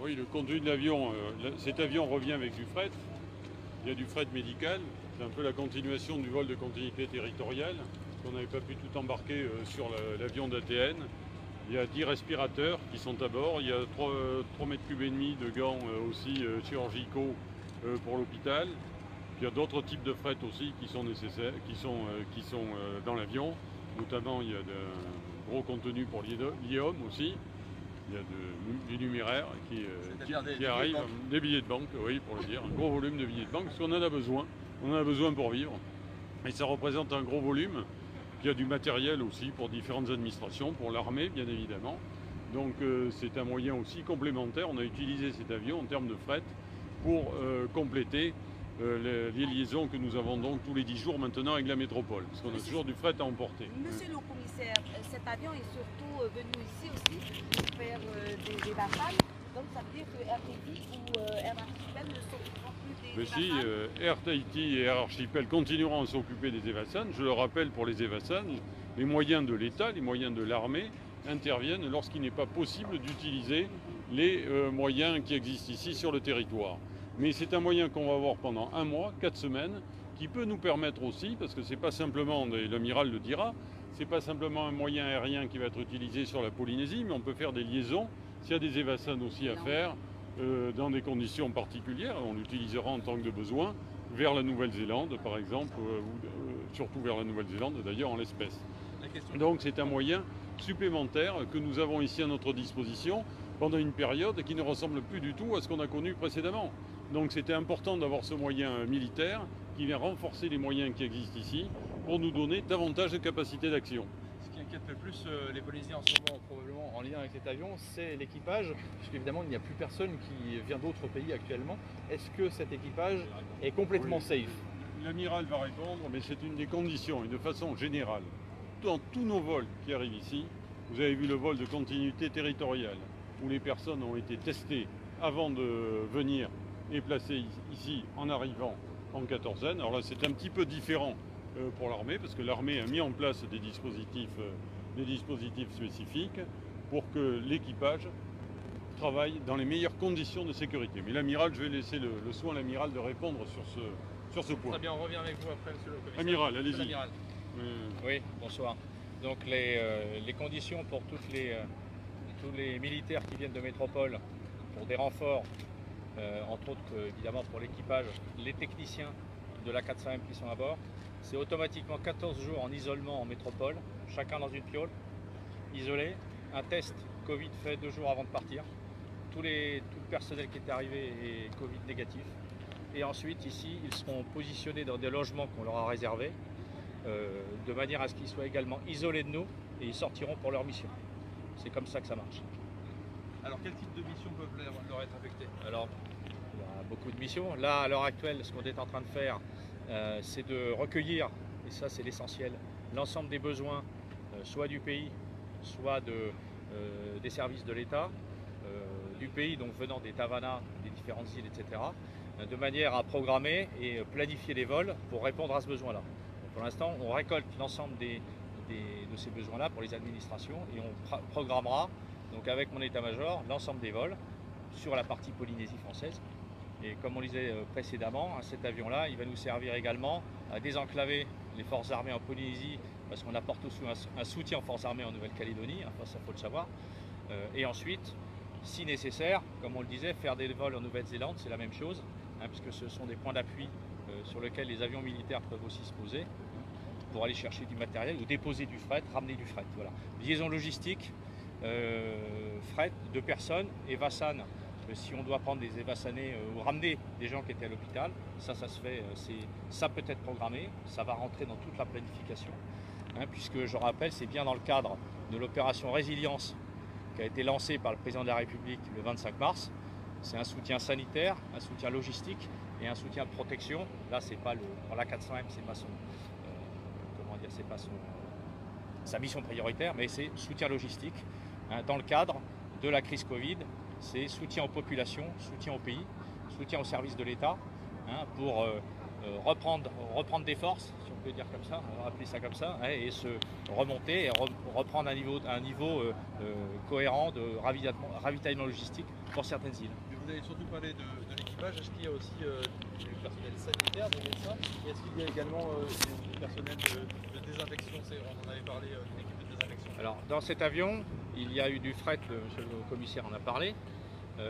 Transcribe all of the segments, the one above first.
oui, le contenu de l'avion, cet avion revient avec du fret. Il y a du fret médical. C'est un peu la continuation du vol de continuité territoriale. On n'avait pas pu tout embarquer sur l'avion d'ATN. Il y a 10 respirateurs qui sont à bord. Il y a 3,5 mètres cubes de gants aussi chirurgicaux pour l'hôpital. Il y a d'autres types de fret aussi qui sont nécessaires, qui sont dans l'avion. Notamment, il y a de gros contenus pour l'IOM aussi. Il y a des numéraires qui arrivent, des billets de banque, oui, pour le dire, un gros volume de billets de banque, parce qu'on en a besoin. On en a besoin pour vivre. Et ça représente un gros volume. Il y a du matériel aussi pour différentes administrations, pour l'armée bien évidemment. Donc c'est un moyen aussi complémentaire. On a utilisé cet avion en termes de fret pour compléter les liaisons que nous avons donc tous les 10 jours maintenant avec la métropole, parce qu'on a toujours du fret à emporter. Monsieur le commissaire, cet avion est surtout venu ici aussi pour faire des évapades. Donc ça veut dire que Air Tahiti ou Air Archipel ne s'occuperont plus des Mais si, évapades. Air Tahiti et Air Archipel continueront à s'occuper des Evassan. Je le rappelle, pour les Evassan, les moyens de l'État, les moyens de l'armée interviennent lorsqu'il n'est pas possible d'utiliser les moyens qui existent ici sur le territoire. Mais c'est un moyen qu'on va avoir pendant 1 mois, 4 semaines, qui peut nous permettre aussi, parce que c'est pas simplement, et l'amiral le dira, c'est pas simplement un moyen aérien qui va être utilisé sur la Polynésie, mais on peut faire des liaisons, s'il y a des Evassan aussi à faire, dans des conditions particulières, on l'utilisera en tant que de besoin, vers la Nouvelle-Zélande par exemple, ou surtout vers la Nouvelle-Zélande d'ailleurs en l'espèce. Donc c'est un moyen supplémentaire que nous avons ici à notre disposition pendant une période qui ne ressemble plus du tout à ce qu'on a connu précédemment. Donc c'était important d'avoir ce moyen militaire qui vient renforcer les moyens qui existent ici pour nous donner davantage de capacités d'action. Ce qui inquiète le plus les Polynésiens en ce moment, probablement en lien avec cet avion, c'est l'équipage, puisqu'évidemment il n'y a plus personne qui vient d'autres pays actuellement. Est-ce que cet équipage est complètement safe? L'amiral va répondre, mais c'est une des conditions, et de façon générale. Dans tous nos vols qui arrivent ici, vous avez vu le vol de continuité territoriale, où les personnes ont été testées avant de venir et placées ici en arrivant en quatorzaine. Alors là, c'est un petit peu différent pour l'armée, parce que l'armée a mis en place des dispositifs spécifiques pour que l'équipage travaille dans les meilleures conditions de sécurité. Mais l'amiral, je vais laisser le soin à l'amiral de répondre sur ce point. Très bien, on revient avec vous après, monsieur le commissaire. Amiral, allez-y. Oui, bonsoir. Donc les conditions pour tous les militaires qui viennent de métropole, pour des renforts, entre autres évidemment pour l'équipage, les techniciens de la 400M qui sont à bord, c'est automatiquement 14 jours en isolement en métropole, chacun dans une piole, isolé, un test Covid fait 2 jours avant de partir, tout le personnel qui est arrivé est Covid négatif, et ensuite ici ils seront positionnés dans des logements qu'on leur a réservés, de manière à ce qu'ils soient également isolés de nous, et ils sortiront pour leur mission. C'est comme ça que ça marche. Alors quel type de missions peuvent leur être affectées? Alors, il y a beaucoup de missions. Là, à l'heure actuelle, ce qu'on est en train de faire, c'est de recueillir, et ça c'est l'essentiel, l'ensemble des besoins, soit du pays, soit des services de l'État, du pays, donc venant des Tavanas, des différentes îles, etc., de manière à programmer et planifier les vols pour répondre à ce besoin-là. Pour l'instant, on récolte l'ensemble de ces besoins-là pour les administrations et on programmera, donc avec mon état-major, l'ensemble des vols sur la partie Polynésie française. Et comme on le disait précédemment, cet avion-là, il va nous servir également à désenclaver les forces armées en Polynésie, parce qu'on apporte aussi un soutien aux forces armées en Nouvelle-Calédonie, enfin, ça faut le savoir. Et ensuite, si nécessaire, comme on le disait, faire des vols en Nouvelle-Zélande, c'est la même chose, puisque ce sont des points d'appui sur lesquels les avions militaires peuvent aussi se poser pour aller chercher du matériel ou déposer du fret, ramener du fret. Voilà. Liaison logistique, fret de personnes, Evassan, si on doit prendre des Evassanés ou ramener des gens qui étaient à l'hôpital, ça se fait, ça peut être programmé, ça va rentrer dans toute la planification, puisque je rappelle, c'est bien dans le cadre de l'opération Résilience qui a été lancée par le président de la République le 25 mars. C'est un soutien sanitaire, un soutien logistique et un soutien de protection. Là, c'est pas pour la 400M, c'est pas c'est pas sa mission prioritaire, mais c'est soutien logistique. Dans le cadre de la crise Covid, c'est soutien aux populations, soutien au pays, soutien aux services de l'État, pour reprendre des forces, si on peut dire comme ça, on va appeler ça comme ça, hein, et se remonter et reprendre un niveau cohérent de ravitaillement logistique pour certaines îles. Vous avez surtout parlé de l'équipage. Est-ce qu'il y a aussi du personnel sanitaire, des médecins, et est-ce qu'il y a également du personnel de désinfection? On en avait parlé d'une équipe de désinfection. Alors dans cet avion, il y a eu du fret, monsieur le commissaire en a parlé.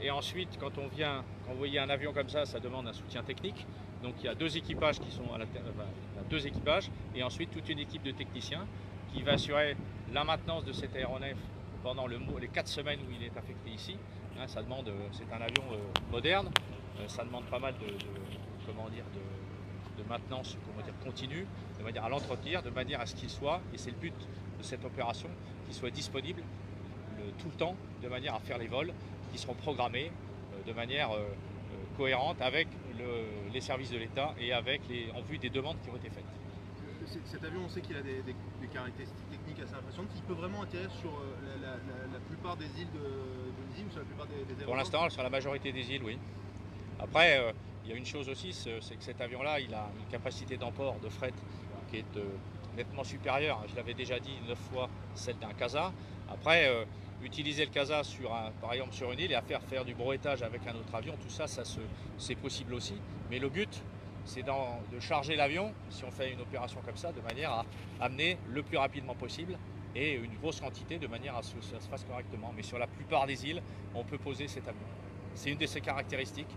Et ensuite, quand vous voyez un avion comme ça demande un soutien technique. Donc il y a deux équipages qui sont deux équipages et ensuite toute une équipe de techniciens qui va assurer la maintenance de cet aéronef pendant les 4 semaines où il est affecté ici. Hein, c'est un avion moderne, ça demande pas mal de maintenance continue, de manière à l'entretenir, de manière à ce qu'il soit, et c'est le but de cette opération, qu'il soit disponible tout le temps, de manière à faire les vols qui seront programmés de manière cohérente avec les services de l'État et en vue des demandes qui ont été faites. Cet avion, on sait qu'il a des caractéristiques techniques assez impressionnantes. Il peut vraiment atterrir sur la plupart des îles de l'île ou sur la plupart des aéroports? Pour l'instant, sur la majorité des îles, oui. Après, il y a une chose aussi, c'est que cet avion-là, il a une capacité d'emport de fret qui est nettement supérieure, je l'avais déjà dit, 9 fois celle d'un CASA. Après, utiliser le CASA par exemple sur une île et faire du brouettage avec un autre avion, tout ça, c'est possible aussi. Mais le but, c'est de charger l'avion, si on fait une opération comme ça, de manière à amener le plus rapidement possible et une grosse quantité de manière à ce que ça se fasse correctement. Mais sur la plupart des îles, on peut poser cet avion. C'est une de ses caractéristiques.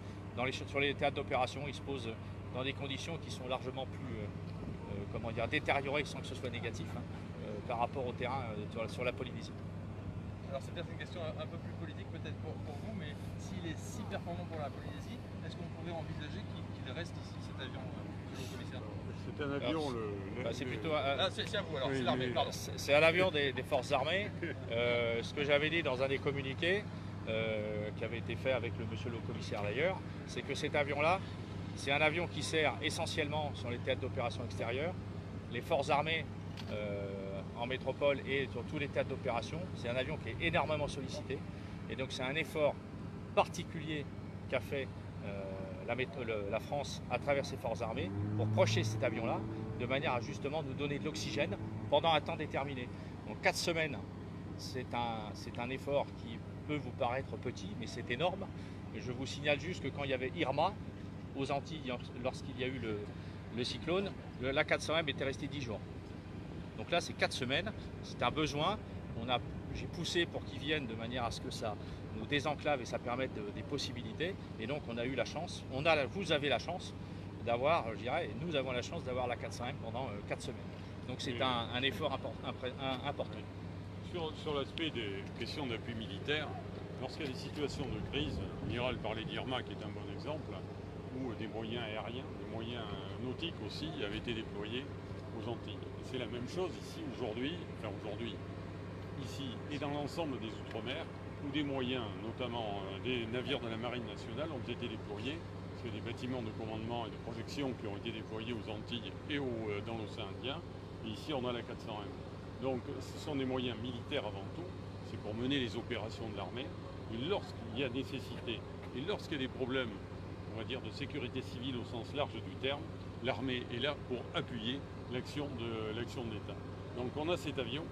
Sur les théâtres d'opération, il se pose dans des conditions qui sont largement plus détériorées sans que ce soit négatif par rapport au terrain sur la Polynésie. Alors c'est peut-être une question un peu plus politique peut-être pour vous, mais s'il est si performant pour la Polynésie, est-ce qu'on pourrait envisager qu'il reste ici cet avion, monsieur le commissaire? C'est un avion. C'est plutôt. C'est à vous alors, c'est l'armée, pardon. C'est un avion des forces armées. Ce que j'avais dit dans un des communiqués qui avait été fait avec monsieur le commissaire d'ailleurs, c'est que cet avion-là, c'est un avion qui sert essentiellement sur les théâtres d'opération extérieures. Les forces armées en métropole et sur tous les théâtres d'opération, c'est un avion qui est énormément sollicité. Et donc c'est un effort particulier qu'a fait la France à travers ses forces armées pour projeter cet avion-là de manière à justement nous donner de l'oxygène pendant un temps déterminé. Donc 4 semaines, c'est un effort qui peut vous paraître petit, mais c'est énorme. Et je vous signale juste que quand il y avait Irma aux Antilles, lorsqu'il y a eu le cyclone, l'A400M était resté 10 jours. Donc là, c'est 4 semaines, c'est un besoin. J'ai poussé pour qu'ils viennent de manière à ce que ça nous désenclave et ça permette des possibilités. Et donc, on a eu la chance, vous avez la chance d'avoir, je dirais, et nous avons la chance d'avoir la 400M pendant 4 semaines. Donc c'est un effort important. Sur l'aspect des questions d'appui militaire, lorsqu'il y a des situations de crise, l'amiral parlait d'Irma qui est un bon exemple, où des moyens aériens, des moyens nautiques aussi avaient été déployés aux Antilles. C'est la même chose ici aujourd'hui, ici et dans l'ensemble des Outre-mer, où des moyens, notamment des navires de la Marine nationale, ont été déployés, parce qu'il y a des bâtiments de commandement et de projection qui ont été déployés aux Antilles et dans l'océan Indien, et ici on a la 400M. Donc ce sont des moyens militaires avant tout, c'est pour mener les opérations de l'armée, et lorsqu'il y a nécessité, et lorsqu'il y a des problèmes, on va dire, de sécurité civile au sens large du terme, l'armée est là pour appuyer l'action de l'État. Donc on a cet avion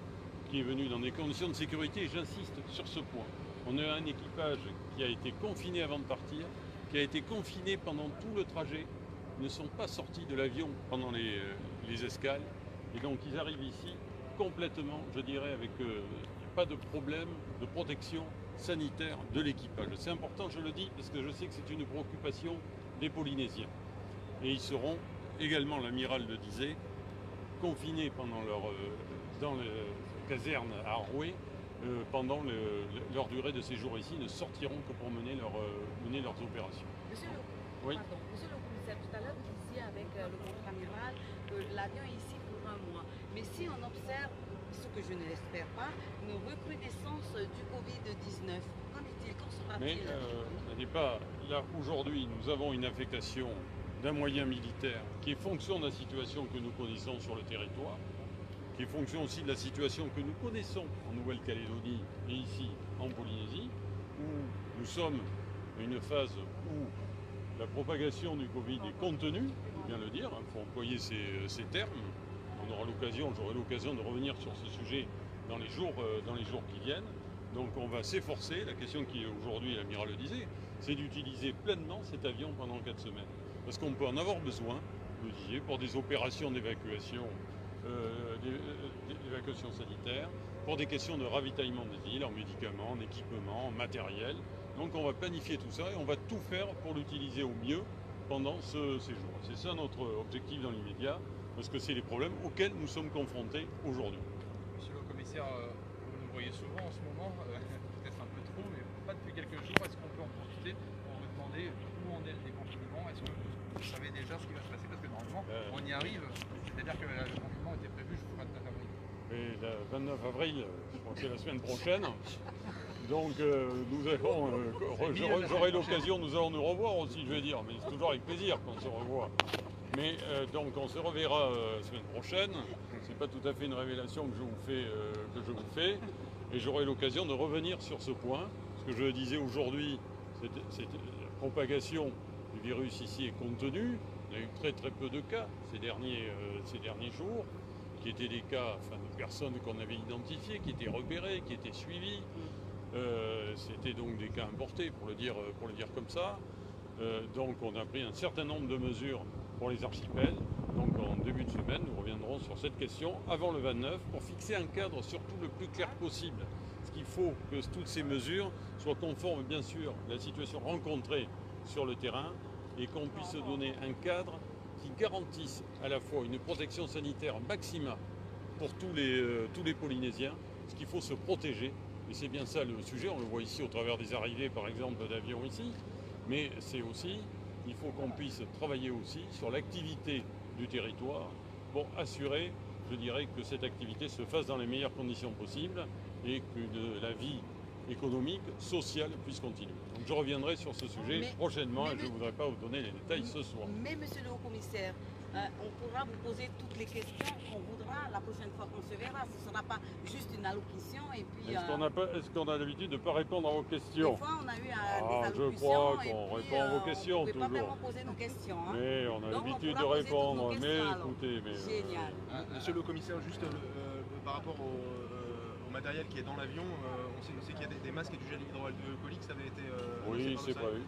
qui est venu dans des conditions de sécurité, et j'insiste sur ce point. On a un équipage qui a été confiné avant de partir, qui a été confiné pendant tout le trajet, ils ne sont pas sortis de l'avion pendant les escales, et donc ils arrivent ici complètement, je dirais, avec pas de problème de protection sanitaire de l'équipage. C'est important, je le dis, parce que je sais que c'est une préoccupation des Polynésiens. Et ils seront également, l'amiral le disait, confinés pendant dans la caserne à Arouet, pendant leur durée de séjour ici, ne sortiront que pour mener leurs opérations. Monsieur le commissaire, tout à l'heure vous disiez avec le contre-amiral que l'avion est ici pour 1 mois. Mais si on observe, ce que je ne l'espère pas, une recrudescence du Covid-19, qu'en est-il? Quand sera-t-il? Mais n'est pas là aujourd'hui, nous avons une affectation d'un moyen militaire qui est fonction de la situation que nous connaissons sur le territoire, qui est fonction aussi de la situation que nous connaissons en Nouvelle-Calédonie et ici en Polynésie, où nous sommes à une phase où la propagation du Covid est contenue, il faut bien le dire, il faut employer ces termes. J'aurai l'occasion de revenir sur ce sujet dans les jours qui viennent. Donc on va s'efforcer, la question qui aujourd'hui, l'amiral le disait, c'est d'utiliser pleinement cet avion pendant 4 semaines. Parce qu'on peut en avoir besoin, vous le disiez, pour des opérations d'évacuation sanitaire, pour des questions de ravitaillement des îles, en médicaments, en équipements, en matériel. Donc on va planifier tout ça et on va tout faire pour l'utiliser au mieux pendant ce séjour. C'est ça notre objectif dans l'immédiat, parce que c'est les problèmes auxquels nous sommes confrontés aujourd'hui. Monsieur le commissaire, vous nous voyez souvent en ce moment, peut-être un peu trop, mais pas depuis quelques jours. Est-ce qu'on peut en profiter pour vous demander où en est le déconfinement? Est-ce que vous savez déjà ce qui va se passer? Parce que normalement, on y arrive, c'est-à-dire que le confinement était prévu jusqu'au 29 avril. Et le 29 avril, je crois que c'est la semaine prochaine. Donc j'aurai l'occasion, nous allons nous revoir aussi, je vais dire, mais c'est toujours avec plaisir qu'on se revoit. Mais donc on se reverra la semaine prochaine. C'est pas tout à fait une révélation que je vous fais, et j'aurai l'occasion de revenir sur ce point. Ce que je disais aujourd'hui, la propagation du virus ici est contenue. On a eu très peu de cas ces derniers jours, qui étaient des cas de personnes qu'on avait identifiées, qui étaient repérées, qui étaient suivies. C'était donc des cas importés, pour le dire comme ça. Donc on a pris un certain nombre de mesures pour les archipels. Donc en début de semaine, nous reviendrons sur cette question avant le 29 pour fixer un cadre surtout le plus clair possible. Parce qu'il faut que toutes ces mesures soient conformes, bien sûr, à la situation rencontrée sur le terrain et qu'on puisse donner un cadre qui garantisse à la fois une protection sanitaire maximale pour tous les Polynésiens, parce qu'il faut se protéger. Et c'est bien ça le sujet, on le voit ici au travers des arrivées par exemple d'avions ici, mais c'est aussi, il faut qu'on puisse travailler aussi sur l'activité du territoire pour assurer, je dirais, que cette activité se fasse dans les meilleures conditions possibles et que la vie économique, sociale puisse continuer. Donc je reviendrai sur ce sujet prochainement et je ne voudrais pas vous donner les détails ce soir. Mais monsieur le haut-commissaire, on pourra vous poser toutes les questions qu'on voudra la prochaine fois qu'on se verra. Ce ne sera pas juste une allocution et puis... Est-ce qu'on a l'habitude de ne pas répondre à vos questions? Des fois, on a eu des allocutions. Je crois qu'on répond à vos questions on ne peut toujours. pas vraiment poser nos questions. Hein. Mais on a l'habitude de répondre. Mais écoutez... Génial. Monsieur le commissaire, juste par rapport au matériel qui est dans l'avion, on sait qu'il y a des masques et du gel hydroalcoolique, ça avait été... oui, c'est prévu.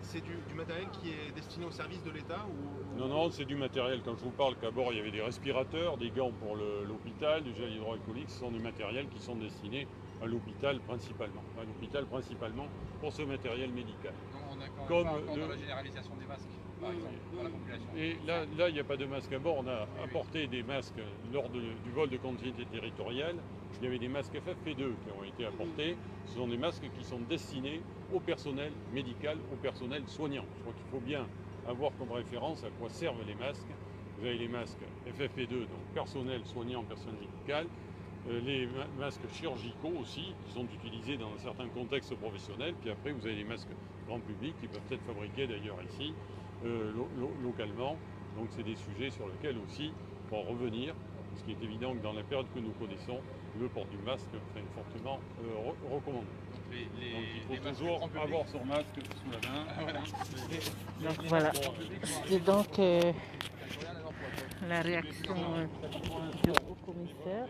C'est du matériel qui est destiné au service de l'État ou... Non, c'est du matériel. Quand je vous parle qu'à bord il y avait des respirateurs, des gants pour l'hôpital, du gel hydroalcoolique, ce sont des matériels qui sont destinés à l'hopital principalement. À l'hôpital principalement pour ce matériel médical. Donc on est quand même pas encore dans la généralisation des masques, par exemple, pour la population. Et là, il n'y a pas de masque à bord. On a apporté des masques lors du vol de continuité territoriale. Il y avait des masques FFP2 qui ont été apportés. Ce sont des masques qui sont destinés au personnel médical, au personnel soignant. Je crois qu'il faut bien avoir comme référence à quoi servent les masques. Vous avez les masques FFP2, donc personnel soignant, personnel médical. Les masques chirurgicaux aussi, qui sont utilisés dans certains contextes professionnels. Puis après, vous avez les masques grand public qui peuvent être fabriqués d'ailleurs ici, localement. Donc c'est des sujets sur lesquels aussi, pour revenir, ce qui est évident que dans la période que nous connaissons, le port du masque est fortement recommandé. Donc il faut toujours avoir son masque sous la main. Donc voilà. Et donc la réaction du haut-commissaire.